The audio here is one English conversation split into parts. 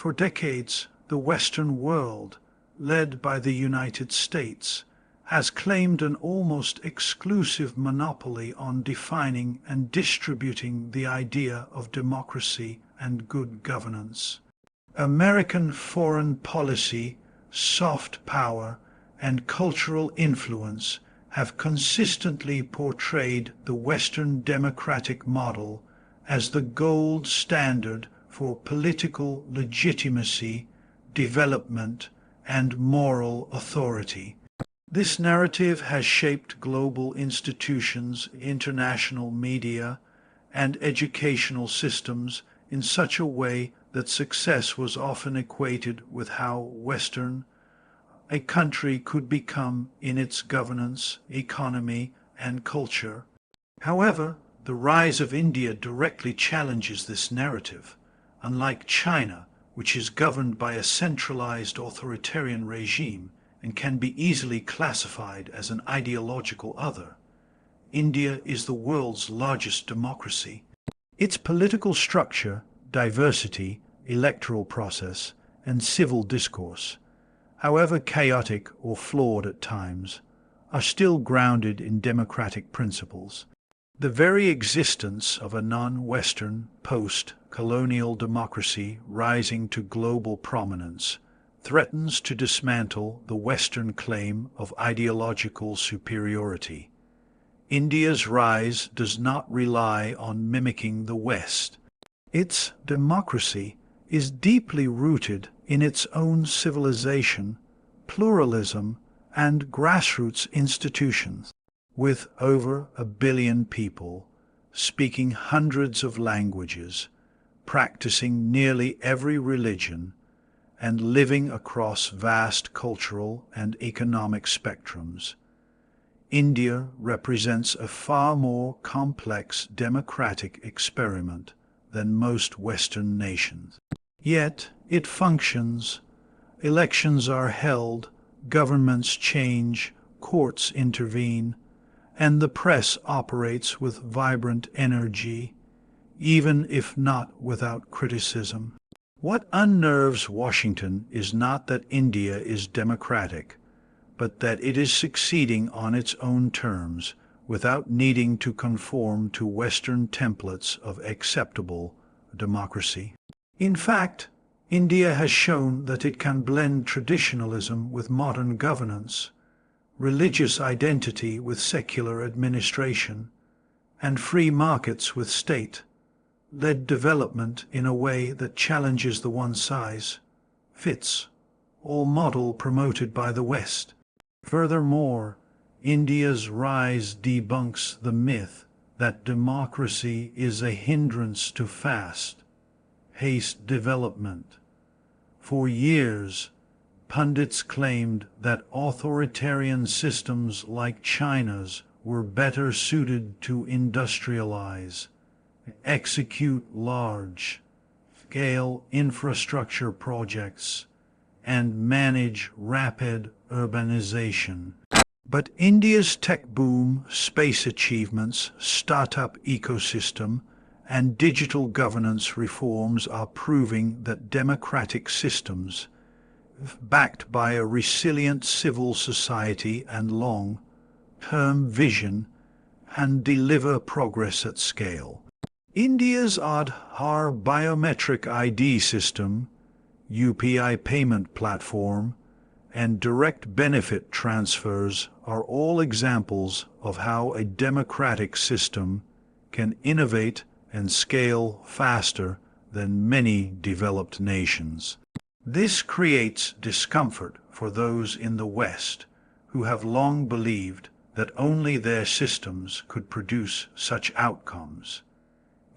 For decades, the Western world, led by the United States, has claimed an almost exclusive monopoly on defining and distributing the idea of democracy and good governance. American foreign policy, soft power, and cultural influence have consistently portrayed the Western democratic model as the gold standard for political legitimacy, development, and moral authority. This narrative has shaped global institutions, international media, and educational systems in such a way that success was often equated with how Western a country could become in its governance, economy, and culture. However, the rise of India directly challenges this narrative. Unlike China, which is governed by a centralized authoritarian regime and can be easily classified as an ideological other, India is the world's largest democracy. Its political structure, diversity, electoral process, and civil discourse, however chaotic or flawed at times, are still grounded in democratic principles. The very existence of a non-Western, post-colonial democracy rising to global prominence threatens to dismantle the Western claim of ideological superiority. India's rise does not rely on mimicking the West. Its democracy is deeply rooted in its own civilization, pluralism, and grassroots institutions. With over 1 billion people, speaking hundreds of languages, practicing nearly every religion, and living across vast cultural and economic spectrums, India represents a far more complex democratic experiment than most Western nations. Yet it functions. Elections are held, governments change, courts intervene, and the press operates with vibrant energy, even if not without criticism. What unnerves Washington is not that India is democratic, but that it is succeeding on its own terms without needing to conform to Western templates of acceptable democracy. In fact, India has shown that it can blend traditionalism with modern governance, religious identity with secular administration, and free markets with state-led development in a way that challenges the one-size-fits-all model promoted by the West. Furthermore, India's rise debunks the myth that democracy is a hindrance to fast-paced development. For years, pundits claimed that authoritarian systems like China's were better suited to industrialize, execute large-scale infrastructure projects, and manage rapid urbanization. But India's tech boom, space achievements, startup ecosystem, and digital governance reforms are proving that democratic systems, backed by a resilient civil society and long-term vision, can deliver progress at scale. India's Aadhaar biometric ID system, UPI payment platform, and direct benefit transfers are all examples of how a democratic system can innovate and scale faster than many developed nations. This creates discomfort for those in the West who have long believed that only their systems could produce such outcomes.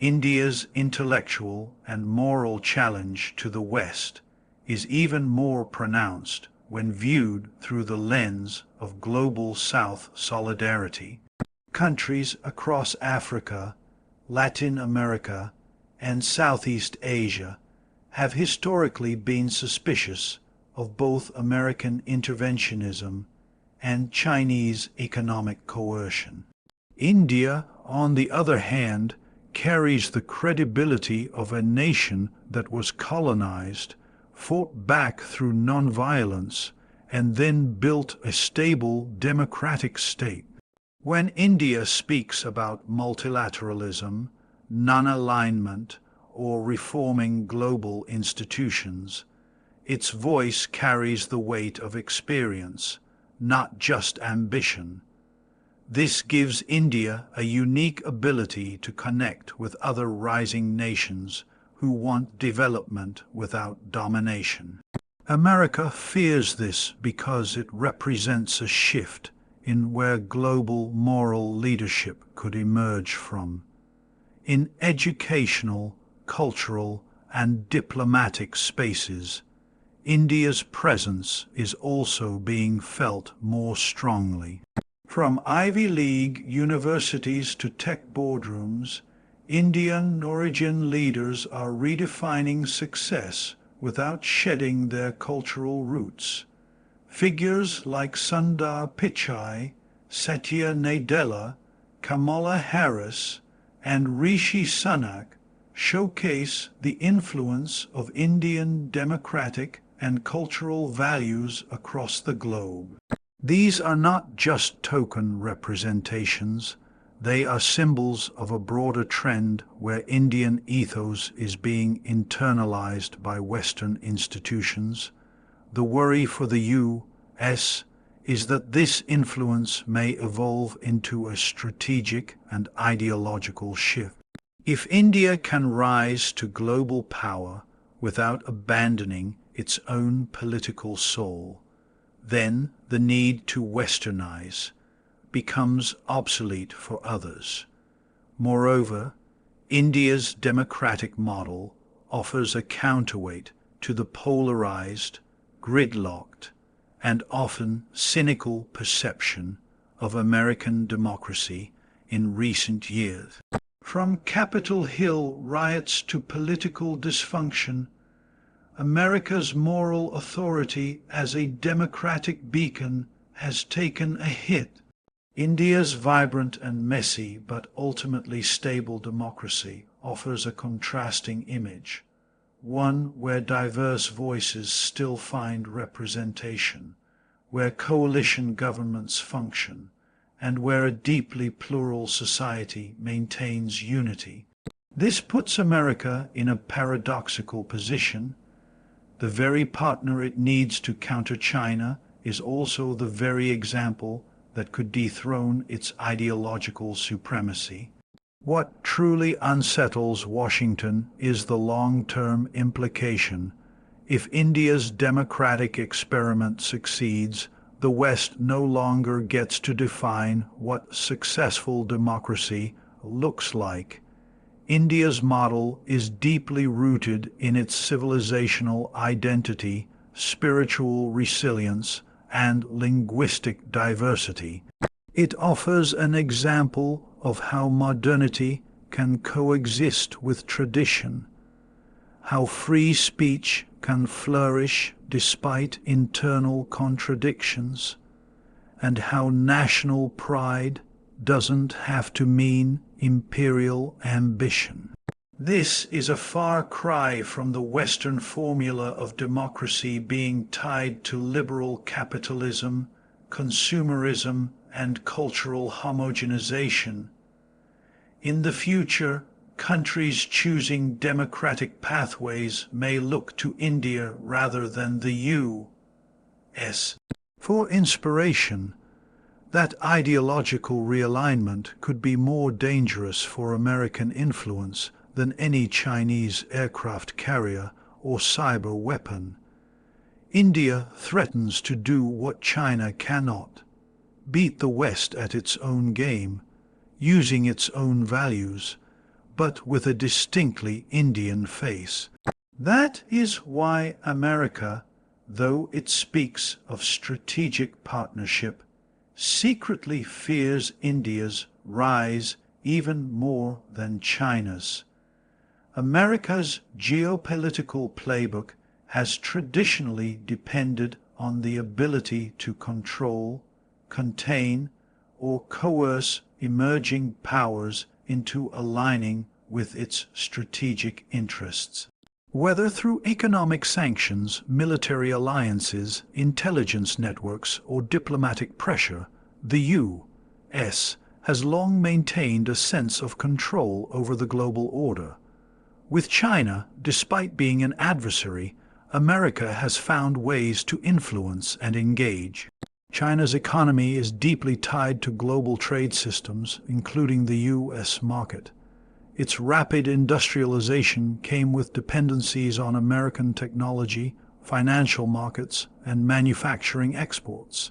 India's intellectual and moral challenge to the West is even more pronounced when viewed through the lens of global South solidarity. Countries across Africa, Latin America, and Southeast Asia have historically been suspicious of both American interventionism and Chinese economic coercion. India, on the other hand, carries the credibility of a nation that was colonized fought back through nonviolence, and then built a stable democratic state. When India speaks about multilateralism, non-alignment, or reforming global institutions, its voice carries the weight of experience, not just ambition. This gives India a unique ability to connect with other rising nations who want development without domination. America fears this because it represents a shift in where global moral leadership could emerge from. In educational, cultural, and diplomatic spaces, India's presence is also being felt more strongly. From Ivy League universities to tech boardrooms, Indian origin leaders are redefining success without shedding their cultural roots. Figures like Sundar Pichai, Satya Nadella, Kamala Harris, and Rishi Sunak showcase the influence of Indian democratic and cultural values across the globe. These are not just token representations, they are symbols of a broader trend where Indian ethos is being internalized by Western institutions. The worry for the U.S. is that this influence may evolve into a strategic and ideological shift. If India can rise to global power without abandoning its own political soul, then the need to westernize becomes obsolete for others. Moreover, India's democratic model offers a counterweight to the polarized, gridlocked, and often cynical perception of American democracy in recent years. From Capitol Hill riots to political dysfunction, America's moral authority as a democratic beacon has taken a hit. India's vibrant and messy but ultimately stable democracy offers a contrasting image, one where diverse voices still find representation, where coalition governments function, and where a deeply plural society maintains unity. This puts America in a paradoxical position. The very partner it needs to counter China is also the very example that could dethrone its ideological supremacy. What truly unsettles Washington is the long-term implication. If India's democratic experiment succeeds, the West no longer gets to define what successful democracy looks like. India's model is deeply rooted in its civilizational identity, spiritual resilience, and linguistic diversity. It offers an example of how modernity can coexist with tradition, how free speech can flourish despite internal contradictions, and how national pride doesn't have to mean imperial ambition. This is a far cry from the Western formula of democracy being tied to liberal capitalism, consumerism, and cultural homogenization. In the future, countries choosing democratic pathways may look to India rather than the U.S. for inspiration. That ideological realignment could be more dangerous for American influence than any Chinese aircraft carrier or cyber weapon. India threatens to do what China cannot: beat the West at its own game, using its own values, but with a distinctly Indian face. That is why America, though it speaks of strategic partnership, secretly fears India's rise even more than China's. America's geopolitical playbook has traditionally depended on the ability to control, contain, or coerce emerging powers into aligning with its strategic interests. Whether through economic sanctions, military alliances, intelligence networks, or diplomatic pressure, the U.S. has long maintained a sense of control over the global order. With China, despite being an adversary, America has found ways to influence and engage. China's economy is deeply tied to global trade systems, including the U.S. market. Its rapid industrialization came with dependencies on American technology, financial markets, and manufacturing exports.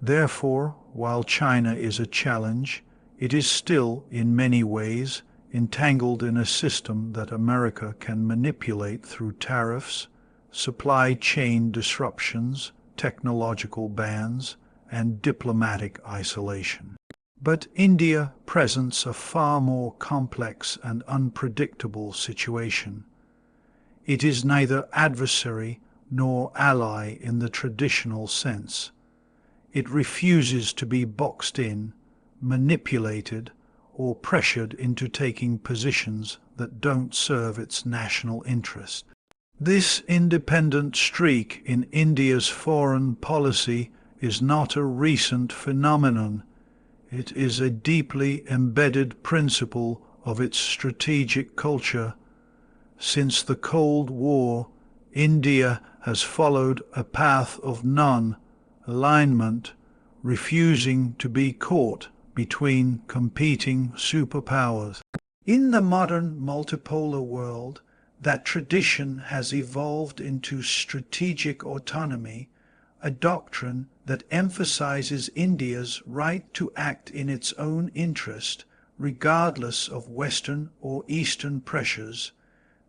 Therefore, while China is a challenge, it is still, in many ways, entangled in a system that America can manipulate through tariffs, supply chain disruptions, technological bans, and diplomatic isolation. But India presents a far more complex and unpredictable situation. It is neither adversary nor ally in the traditional sense. It refuses to be boxed in, manipulated, or pressured into taking positions that don't serve its national interest. This independent streak in India's foreign policy is not a recent phenomenon. It is a deeply embedded principle of its strategic culture. Since the Cold War, India has followed a path of non-alignment, refusing to be caught between competing superpowers. In the modern multipolar world, that tradition has evolved into strategic autonomy, a doctrine that emphasizes India's right to act in its own interest, regardless of Western or Eastern pressures.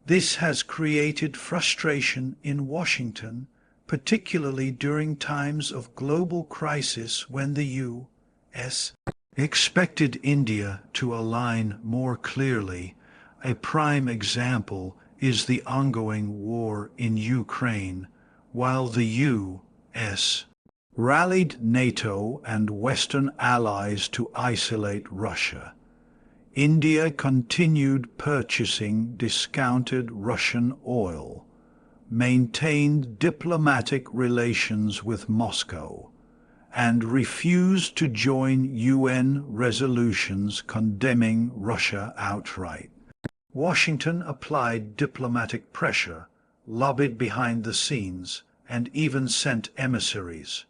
This has created frustration in Washington, particularly during times of global crisis when the U.S. expected India to align more clearly. A prime example is the ongoing war in Ukraine, while the U.S. rallied NATO and Western allies to isolate Russia. India continued purchasing discounted Russian oil, maintained diplomatic relations with Moscow, and refused to join UN resolutions condemning Russia outright. Washington applied diplomatic pressure, lobbied behind the scenes, and even sent emissaries.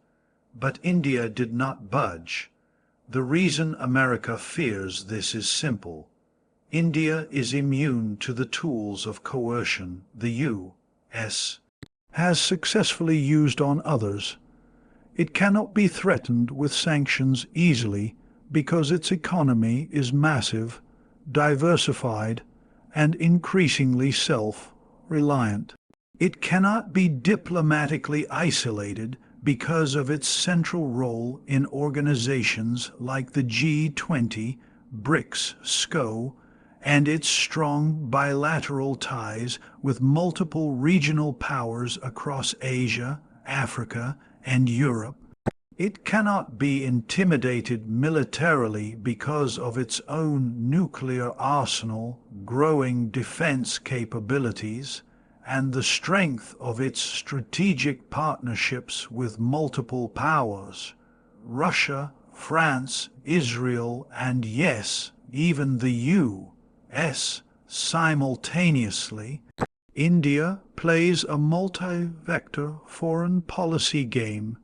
But India did not budge. The reason America fears this is simple. India is immune to the tools of coercion the U.S. has successfully used on others. It cannot be threatened with sanctions easily because its economy is massive, diversified, and increasingly self-reliant. It cannot be diplomatically isolated because of its central role in organizations like the G20, BRICS, SCO, and its strong bilateral ties with multiple regional powers across Asia, Africa, and Europe. It cannot be intimidated militarily because of its own nuclear arsenal, growing defense capabilities, and the strength of its strategic partnerships with multiple powers, Russia, France, Israel, and yes, even the U.S. simultaneously. India plays a multi-vector foreign policy game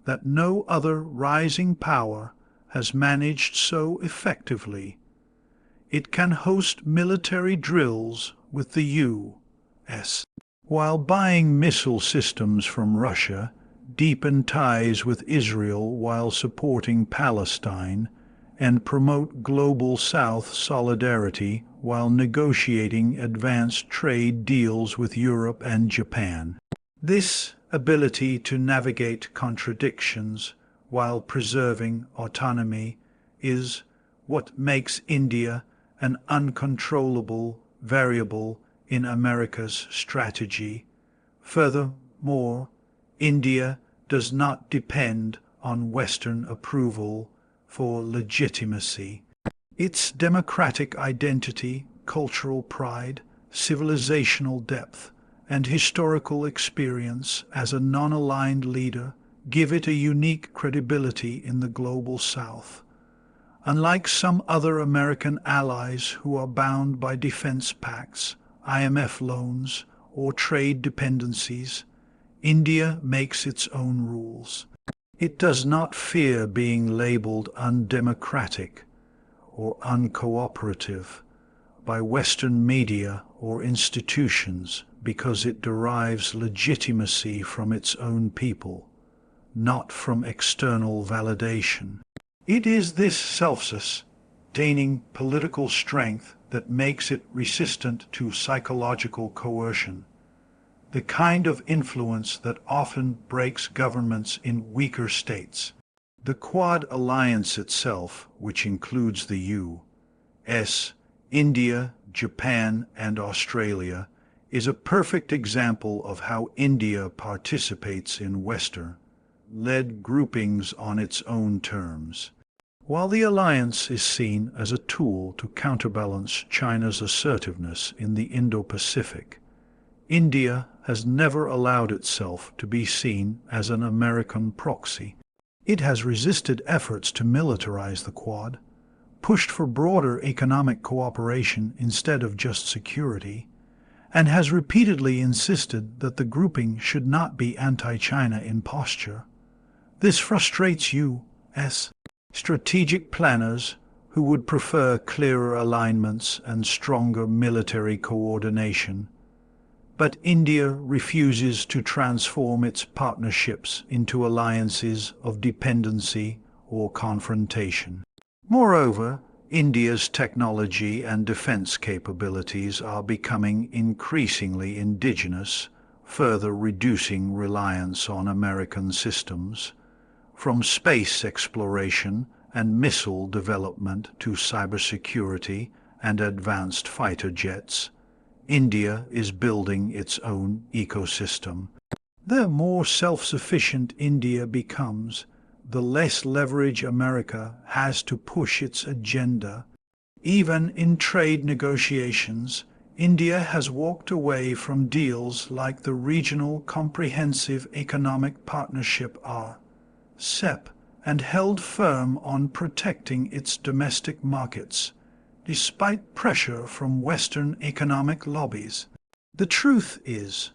that no other rising power has managed so effectively. It can host military drills with the U.S. while buying missile systems from Russia, deepen ties with Israel while supporting Palestine, and promote Global South solidarity while negotiating advanced trade deals with Europe and Japan. This ability to navigate contradictions while preserving autonomy is what makes India an uncontrollable variable in America's strategy. Furthermore, India does not depend on Western approval for legitimacy. Its democratic identity, cultural pride, civilizational depth, and historical experience as a non-aligned leader give it a unique credibility in the global South. Unlike some other American allies who are bound by defense pacts, IMF loans, or trade dependencies, India makes its own rules. It does not fear being labeled undemocratic or uncooperative by Western media or institutions because it derives legitimacy from its own people, not from external validation. It is this self-sustaining political strength that makes it resistant to psychological coercion, the kind of influence that often breaks governments in weaker states. The Quad alliance itself, which includes the U.S., India, Japan, and Australia, is a perfect example of how India participates in Western-led groupings on its own terms. While the alliance is seen as a tool to counterbalance China's assertiveness in the Indo-Pacific, India has never allowed itself to be seen as an American proxy. It has resisted efforts to militarize the Quad, pushed for broader economic cooperation instead of just security, and has repeatedly insisted that the grouping should not be anti-China in posture. This frustrates U.S. strategic planners who would prefer clearer alignments and stronger military coordination. But India refuses to transform its partnerships into alliances of dependency or confrontation. Moreover, India's technology and defense capabilities are becoming increasingly indigenous, further reducing reliance on American systems. From space exploration and missile development to cybersecurity and advanced fighter jets, India is building its own ecosystem. The more self-sufficient India becomes, the less leverage America has to push its agenda. Even in trade negotiations, India has walked away from deals like the Regional Comprehensive Economic Partnership RCEP and held firm on protecting its domestic markets, despite pressure from Western economic lobbies. The truth is,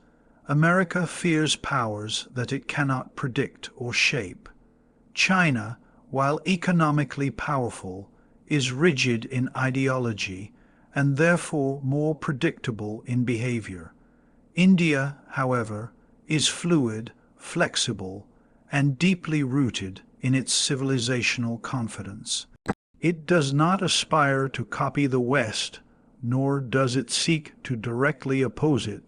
America fears powers that it cannot predict or shape. China, while economically powerful, is rigid in ideology and therefore more predictable in behavior. India, however, is fluid, flexible, and deeply rooted in its civilizational confidence. It does not aspire to copy the West, nor does it seek to directly oppose it.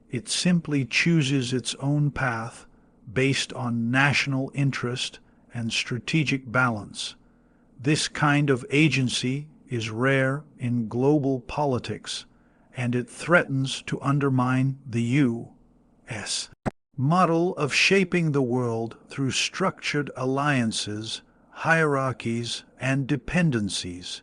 It simply chooses its own path based on national interest and strategic balance. This kind of agency is rare in global politics, and it threatens to undermine the U.S. model of shaping the world through structured alliances, hierarchies, and dependencies.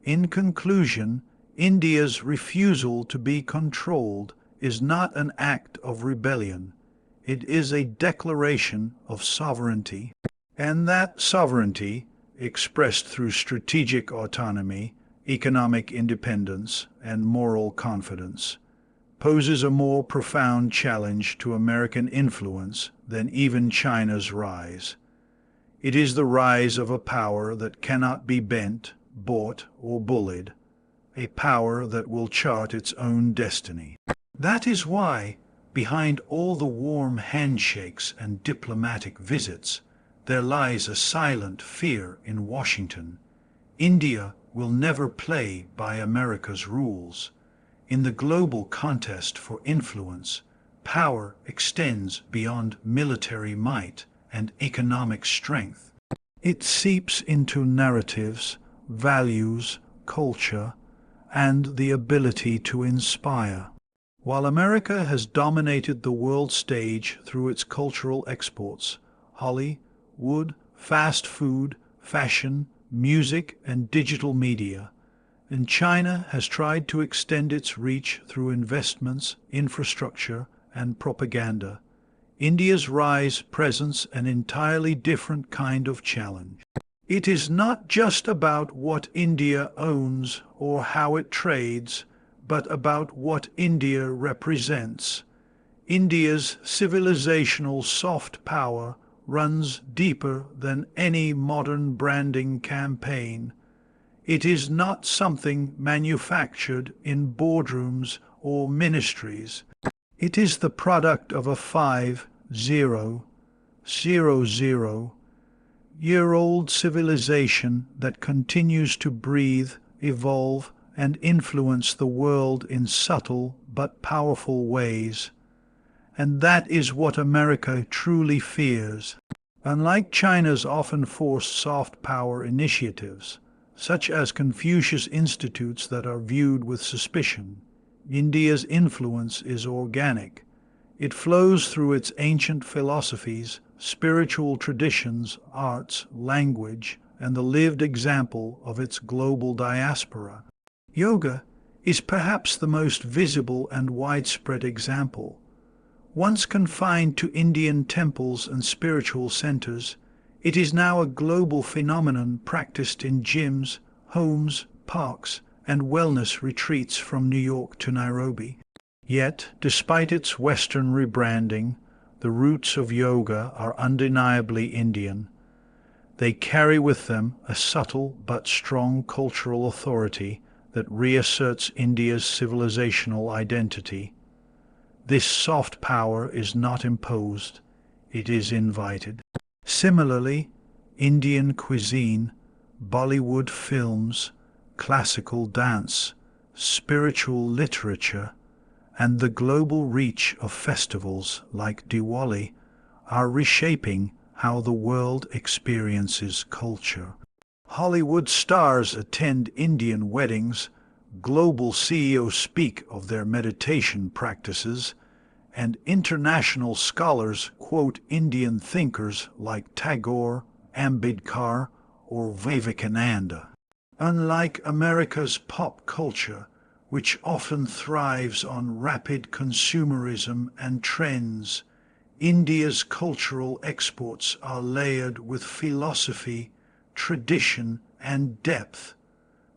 In conclusion, India's refusal to be controlled is not an act of rebellion. It is a declaration of sovereignty. And that sovereignty, expressed through strategic autonomy, economic independence, and moral confidence, poses a more profound challenge to American influence than even China's rise. It is the rise of a power that cannot be bent, bought, or bullied, a power that will chart its own destiny. That is why, behind all the warm handshakes and diplomatic visits, there lies a silent fear in Washington. India will never play by America's rules. In the global contest for influence, power extends beyond military might and economic strength. It seeps into narratives, values, culture, and the ability to inspire. While America has dominated the world stage through its cultural exports, Hollywood, fast food, fashion, music, and digital media, and China has tried to extend its reach through investments, infrastructure, and propaganda. India's rise presents an entirely different kind of challenge. It is not just about what India owns or how it trades, but about what India represents. India's civilizational soft power runs deeper than any modern branding campaign. It is not something manufactured in boardrooms or ministries. It is the product of a 5,000-year-old civilization that continues to breathe, evolve, and influence the world in subtle but powerful ways. And that is what America truly fears. Unlike China's often forced soft power initiatives, such as Confucius institutes that are viewed with suspicion, India's influence is organic. It flows through its ancient philosophies, spiritual traditions, arts, language, and the lived example of its global diaspora. Yoga is perhaps the most visible and widespread example. Once confined to Indian temples and spiritual centers, it is now a global phenomenon practiced in gyms, homes, parks, and wellness retreats from New York to Nairobi. Yet, despite its Western rebranding, the roots of yoga are undeniably Indian. They carry with them a subtle but strong cultural authority that reasserts India's civilizational identity. This soft power is not imposed, it is invited. Similarly, Indian cuisine, Bollywood films, classical dance, spiritual literature, and the global reach of festivals like Diwali are reshaping how the world experiences culture. Hollywood stars attend Indian weddings, global CEOs speak of their meditation practices, and international scholars quote Indian thinkers like Tagore, Ambedkar, or Vivekananda. Unlike America's pop culture, which often thrives on rapid consumerism and trends, India's cultural exports are layered with philosophy, tradition, and depth.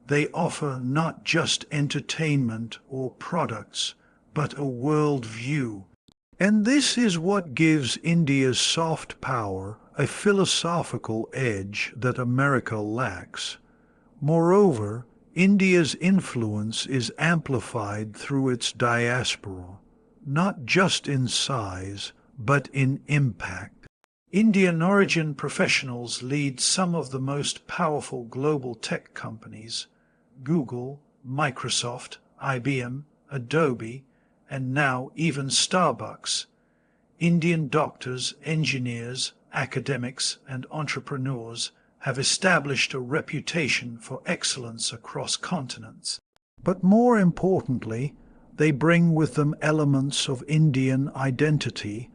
They offer not just entertainment or products, but a world view. And this is what gives India's soft power a philosophical edge that America lacks. Moreover, India's influence is amplified through its diaspora, not just in size, but in impact. Indian origin professionals lead some of the most powerful global tech companies: Google, Microsoft, IBM, Adobe, and now even Starbucks. Indian doctors, engineers, academics, and entrepreneurs have established a reputation for excellence across continents. But more importantly, they bring with them elements of Indian identity,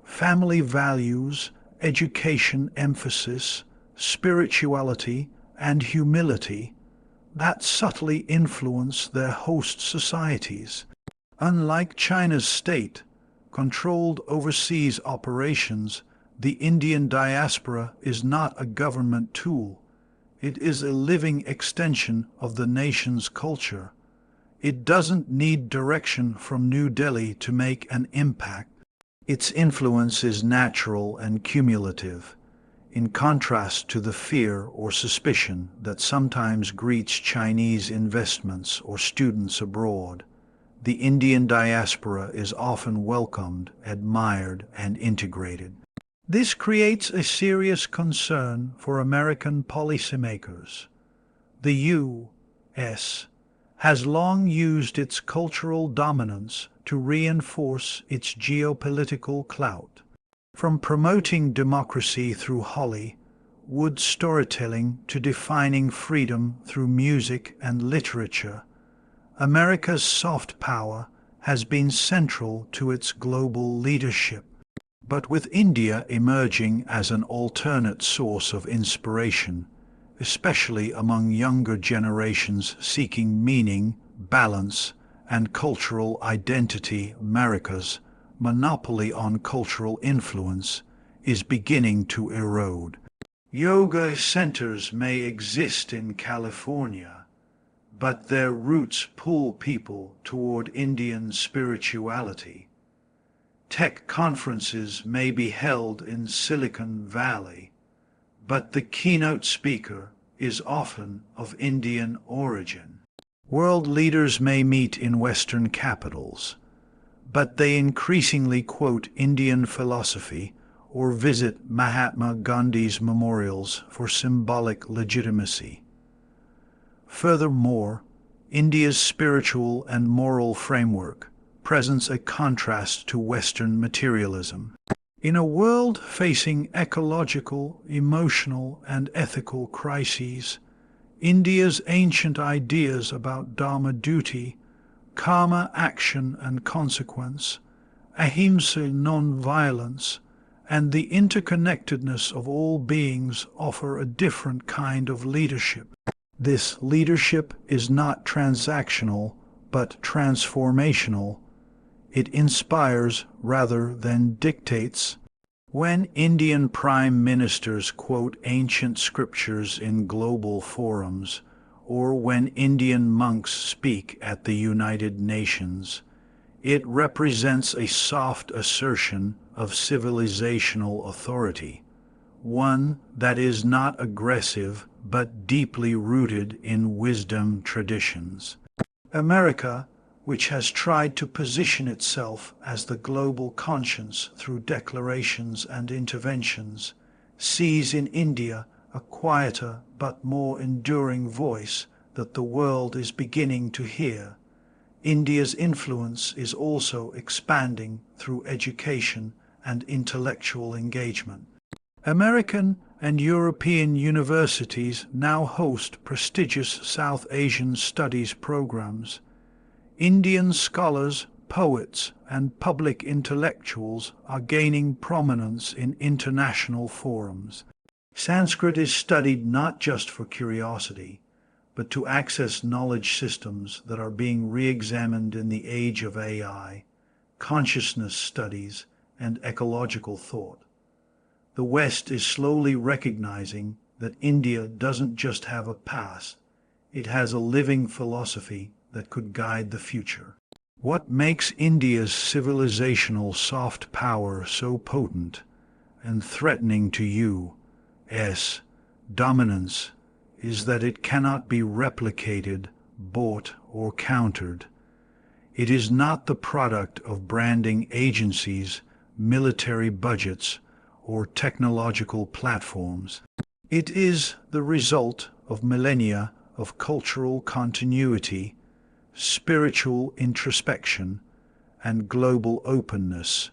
family values, education emphasis, spirituality, and humility that subtly influence their host societies. Unlike China's state-controlled overseas operations, the Indian diaspora is not a government tool. It is a living extension of the nation's culture. It doesn't need direction from New Delhi to make an impact. Its influence is natural and cumulative, in contrast to the fear or suspicion that sometimes greets Chinese investments or students abroad. The Indian diaspora is often welcomed, admired, and integrated. This creates a serious concern for American policymakers. The U.S. has long used its cultural dominance to reinforce its geopolitical clout. From promoting democracy through Hollywood storytelling to defining freedom through music and literature, America's soft power has been central to its global leadership. But with India emerging as an alternate source of inspiration, especially among younger generations seeking meaning, balance, and cultural identity. America's monopoly on cultural influence is beginning to erode. Yoga centers may exist in California, but their roots pull people toward Indian spirituality. Tech conferences may be held in Silicon Valley, but the keynote speaker is often of Indian origin. World leaders may meet in Western capitals, but they increasingly quote Indian philosophy or visit Mahatma Gandhi's memorials for symbolic legitimacy. Furthermore, India's spiritual and moral framework presents a contrast to Western materialism. In a world facing ecological, emotional, and ethical crises, India's ancient ideas about dharma duty, karma action and consequence, ahimsa non-violence, and the interconnectedness of all beings offer a different kind of leadership. This leadership is not transactional, but transformational. It inspires rather than dictates. When Indian prime ministers quote ancient scriptures in global forums, or when Indian monks speak at the United Nations, it represents a soft assertion of civilizational authority, one that is not aggressive but deeply rooted in wisdom traditions. America, which has tried to position itself as the global conscience through declarations and interventions, sees in India a quieter but more enduring voice that the world is beginning to hear. India's influence is also expanding through education and intellectual engagement. American and European universities now host prestigious South Asian studies programs. Indian scholars, poets, and public intellectuals are gaining prominence in international forums. Sanskrit is studied not just for curiosity, but to access knowledge systems that are being re-examined in the age of AI, consciousness studies, and ecological thought. The West is slowly recognizing that India doesn't just have a past, it has a living philosophy that could guide the future. What makes India's civilizational soft power so potent and threatening to U.S. dominance is that it cannot be replicated, bought, or countered. It is not the product of branding agencies, military budgets, or technological platforms. It is the result of millennia of cultural continuity, spiritual introspection, and global openness.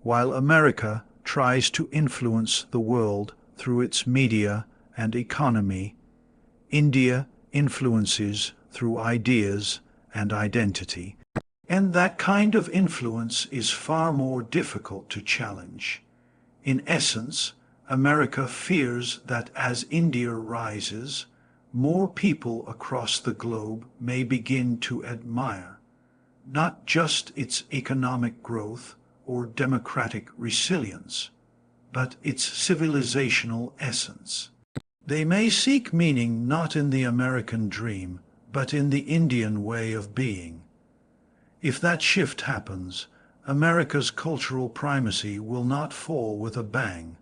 While America tries to influence the world through its media and economy, India influences through ideas and identity. And that kind of influence is far more difficult to challenge. In essence, America fears that as India rises, more people across the globe may begin to admire not just its economic growth or democratic resilience, but its civilizational essence. They may seek meaning not in the American dream, but in the Indian way of being. If that shift happens, America's cultural primacy will not fall with a bang,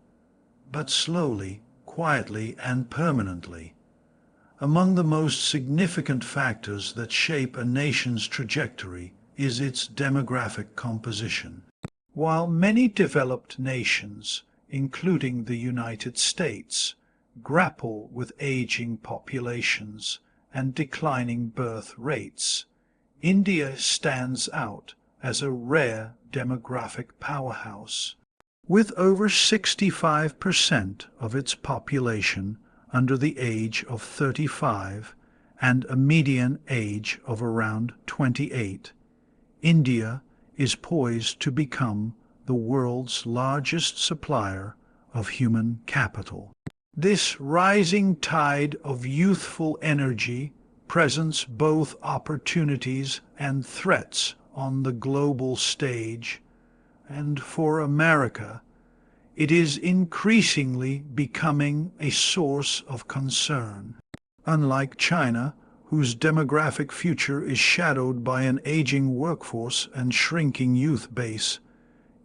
but slowly, quietly, and permanently. Among the most significant factors that shape a nation's trajectory is its demographic composition. While many developed nations, including the United States, grapple with aging populations and declining birth rates, India stands out as a rare demographic powerhouse. With over 65% of its population under the age of 35 and a median age of around 28, India is poised to become the world's largest supplier of human capital. This rising tide of youthful energy presents both opportunities and threats on the global stage, and for America, it is increasingly becoming a source of concern. Unlike China, whose demographic future is shadowed by an aging workforce and shrinking youth base,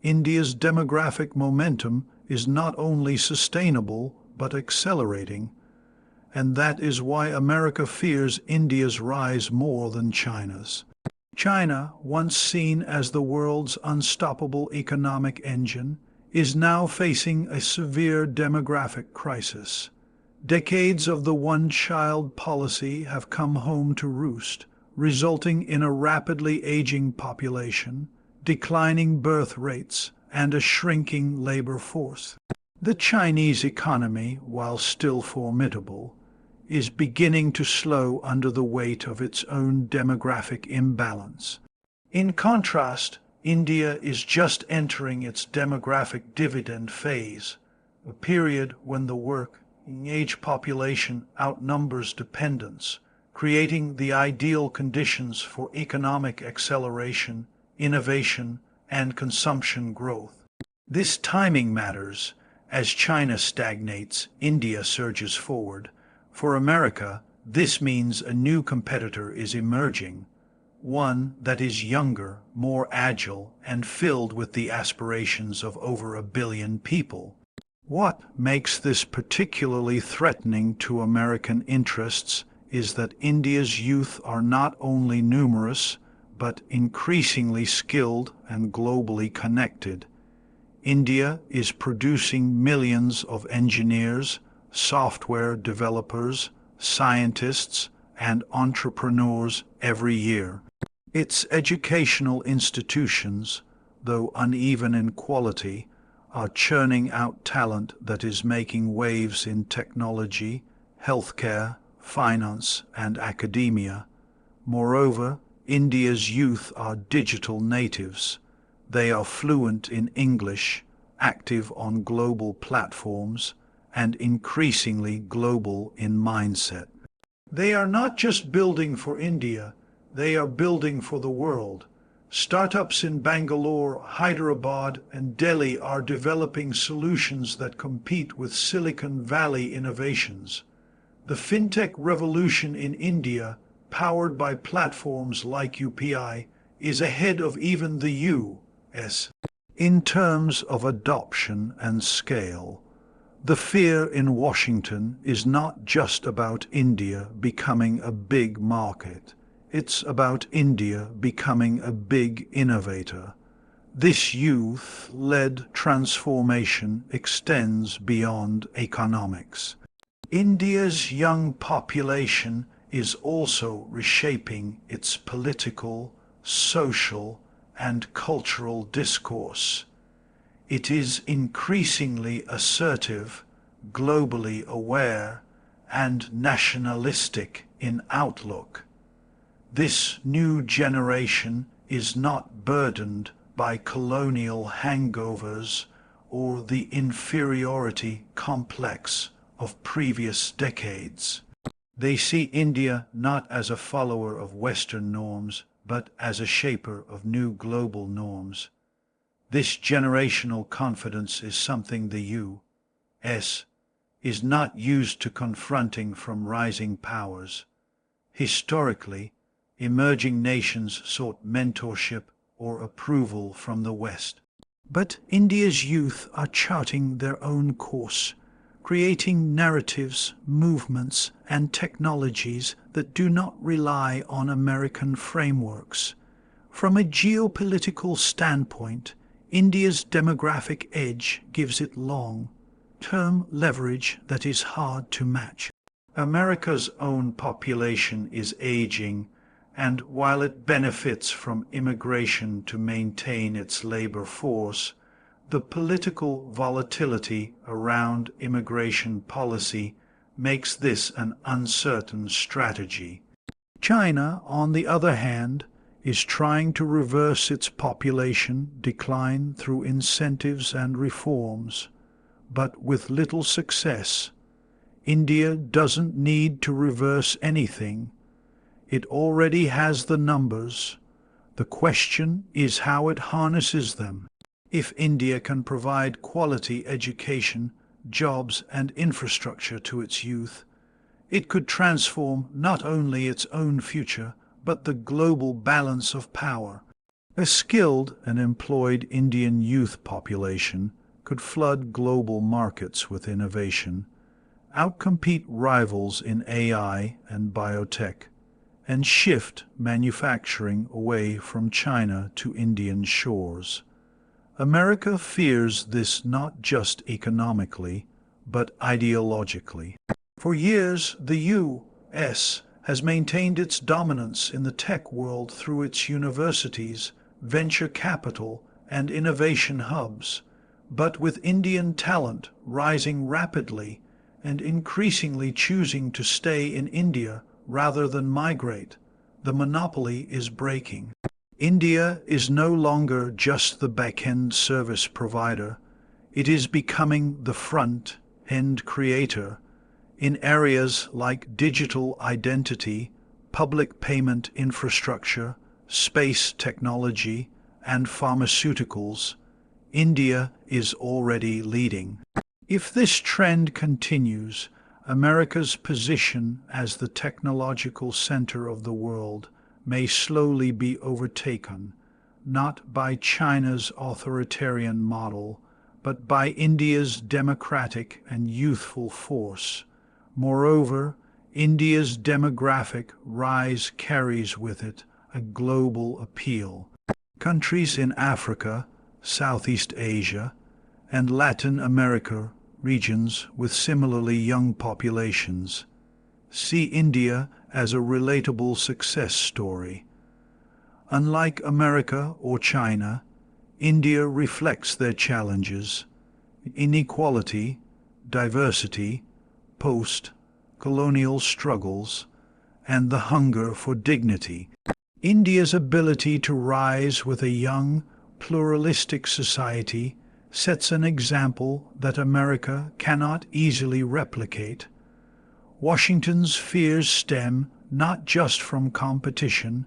India's demographic momentum is not only sustainable but accelerating, and that is why America fears India's rise more than China's. China, once seen as the world's unstoppable economic engine, is now facing a severe demographic crisis. Decades of the one-child policy have come home to roost, resulting in a rapidly aging population, declining birth rates, and a shrinking labor force. The Chinese economy, while still formidable, is beginning to slow under the weight of its own demographic imbalance. In contrast, India is just entering its demographic dividend phase, a period when the working-age population outnumbers dependents, creating the ideal conditions for economic acceleration, innovation, and consumption growth. This timing matters. As China stagnates, India surges forward. For America, this means a new competitor is emerging, one that is younger, more agile, and filled with the aspirations of over 1 billion people. What makes this particularly threatening to American interests is that India's youth are not only numerous, but increasingly skilled and globally connected. India is producing millions of engineers, software developers, scientists, and entrepreneurs every year. Its educational institutions, though uneven in quality, are churning out talent that is making waves in technology, healthcare, finance, and academia. Moreover, India's youth are digital natives. They are fluent in English, active on global platforms, and increasingly global in mindset. They are not just building for India, they are building for the world. Startups in Bangalore, Hyderabad, and Delhi are developing solutions that compete with Silicon Valley innovations. The fintech revolution in India, powered by platforms like UPI, is ahead of even the US. In terms of adoption and scale, the fear in Washington is not just about India becoming a big market. It's about India becoming a big innovator. This youth-led transformation extends beyond economics. India's young population is also reshaping its political, social, and cultural discourse. It is increasingly assertive, globally aware, and nationalistic in outlook. This new generation is not burdened by colonial hangovers or the inferiority complex of previous decades. They see India not as a follower of Western norms, but as a shaper of new global norms. This generational confidence is something the U.S. is not used to confronting from rising powers. Historically, emerging nations sought mentorship or approval from the West. But India's youth are charting their own course, creating narratives, movements, and technologies that do not rely on American frameworks. From a geopolitical standpoint, India's demographic edge gives it long-term leverage that is hard to match. America's own population is aging, and while it benefits from immigration to maintain its labor force, the political volatility around immigration policy makes this an uncertain strategy. China, on the other hand, is trying to reverse its population decline through incentives and reforms, but with little success. India doesn't need to reverse anything. It already has the numbers. The question is how it harnesses them. If India can provide quality education, jobs and infrastructure to its youth, it could transform not only its own future, but the global balance of power. A skilled and employed Indian youth population could flood global markets with innovation, outcompete rivals in AI and biotech, and shift manufacturing away from China to Indian shores. America fears this not just economically, but ideologically. For years, the U.S. has maintained its dominance in the tech world through its universities, venture capital, and innovation hubs. But with Indian talent rising rapidly and increasingly choosing to stay in India rather than migrate, the monopoly is breaking. India is no longer just the back-end service provider. It is becoming the front-end creator in areas like digital identity, public payment infrastructure, space technology, and pharmaceuticals. India is already leading. If this trend continues, America's position as the technological center of the world may slowly be overtaken, not by China's authoritarian model, but by India's democratic and youthful force. Moreover, India's demographic rise carries with it a global appeal. Countries in Africa, Southeast Asia, and Latin America, regions with similarly young populations, see India as a relatable success story. Unlike America or China, India reflects their challenges: inequality, diversity, post-colonial struggles, and the hunger for dignity. India's ability to rise with a young, pluralistic society sets an example that America cannot easily replicate. Washington's fears stem not just from competition,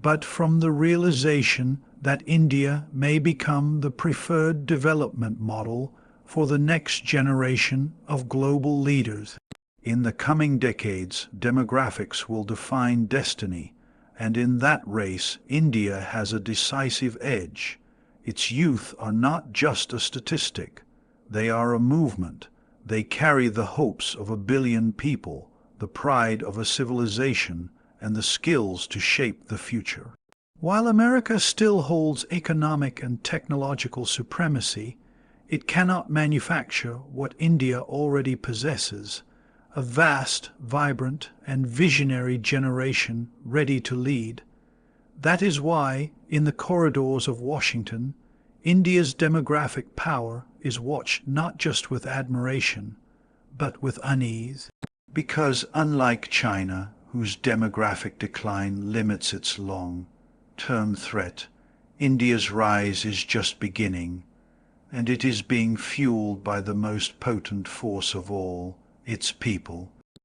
but from the realization that India may become the preferred development model for the next generation of global leaders. In the coming decades, demographics will define destiny, and in that race, India has a decisive edge. Its youth are not just a statistic. They are a movement. They carry the hopes of 1 billion people, the pride of a civilization, and the skills to shape the future. While America still holds economic and technological supremacy, it cannot manufacture what India already possesses: a vast, vibrant, and visionary generation ready to lead. That is why, in the corridors of Washington, India's demographic power is watched not just with admiration, but with unease. Because unlike China, whose demographic decline limits its long-term threat, India's rise is just beginning, and it is being fueled by the most potent force of all, its people.